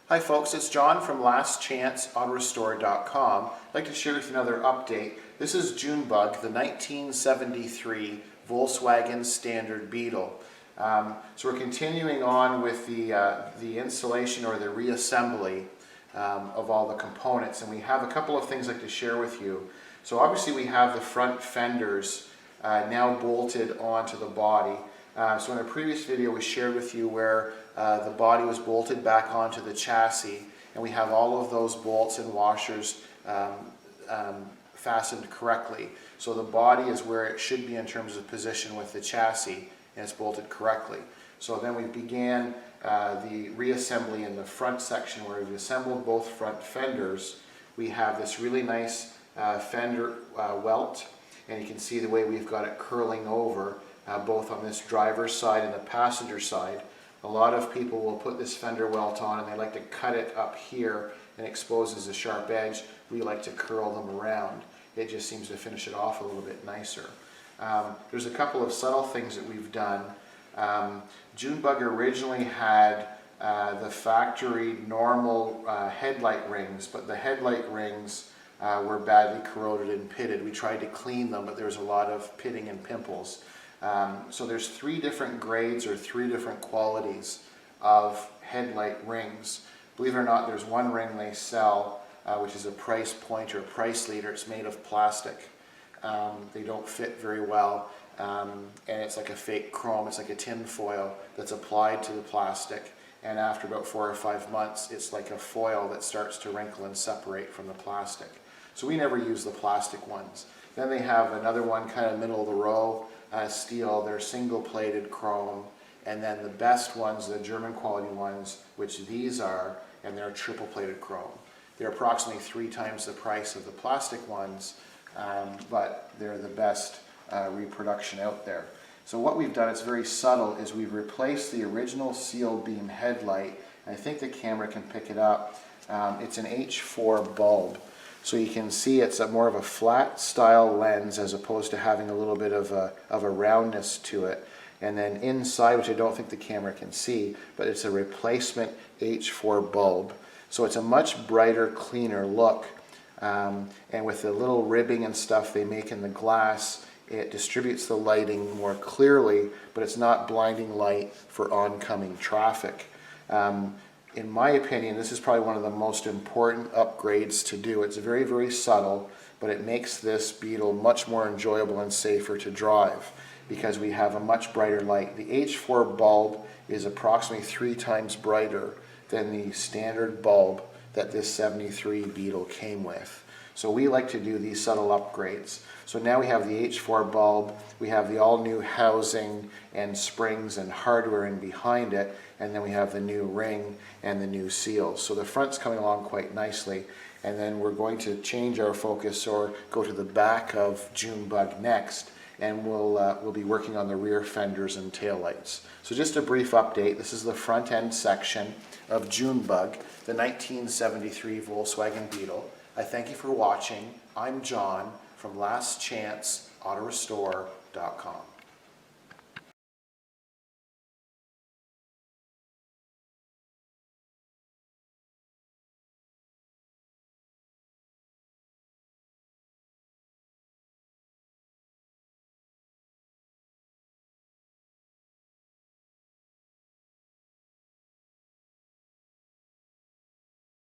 Hi folks, it's John from lastchanceautorestore.com. I'd like to share with you another update. This is Junebug, the 1973 Volkswagen Standard Beetle. So we're continuing on with the installation or the reassembly of all the components, and we have a couple of things I'd like to share with you. So obviously we have the front fenders now bolted onto the body. So in a previous video we shared with you where the body was bolted back onto the chassis, and we have all of those bolts and washers fastened correctly. So the body is where it should be in terms of position with the chassis, and it's bolted correctly. So then we began the reassembly in the front section where we've assembled both front fenders. We have this really nice Fender Welt, and you can see the way we've got it curling over both on this driver's side and the passenger side. A lot of people will put this Fender Welt on and they like to cut it up here and exposes a sharp edge. We like to curl them around. It just seems to finish it off a little bit nicer. There's a couple of subtle things that we've done. Junebug originally had the factory normal headlight rings, but the headlight rings were badly corroded and pitted. We tried to clean them, but there was a lot of pitting and pimples. So there's three different grades or three different qualities of headlight rings. Believe it or not, there's one ring they sell which is a price point or price leader. It's made of plastic. They don't fit very well, and it's like a fake chrome. It's like a tin foil that's applied to the plastic, and after about 4 or 5 months it's like a foil that starts to wrinkle and separate from the plastic. So we never use the plastic ones. Then they have another one kind of middle of the row, steel. They're single plated chrome, and then the best ones, the German quality ones, which these are, and they're triple plated chrome. They're approximately 3 times the price of the plastic ones, but they're the best reproduction out there. So what we've done, it's very subtle, is we've replaced the original sealed beam headlight, and I think the camera can pick it up. It's an H4 bulb. So you can see it's more of a flat style lens as opposed to having a little bit of a roundness to it. And then inside, which I don't think the camera can see, but it's a replacement H4 bulb. So it's a much brighter, cleaner look. And with the little ribbing and stuff they make in the glass, it distributes the lighting more clearly, but it's not blinding light for oncoming traffic. In my opinion, this is probably one of the most important upgrades to do. It's very, very subtle, but it makes this Beetle much more enjoyable and safer to drive because we have a much brighter light. The H4 bulb is approximately 3 times brighter than the standard bulb that this 73 Beetle came with. So we like to do these subtle upgrades. So now we have the H4 bulb, we have the all-new housing and springs and hardware in behind it, and then we have the new ring and the new seals. So the front's coming along quite nicely, and then we're going to change our focus or go to the back of Junebug next, and we'll be working on the rear fenders and taillights. So just a brief update. This is the front end section of Junebug, the 1973 Volkswagen Beetle. I thank you for watching. I'm John from lastchanceautorestore.com.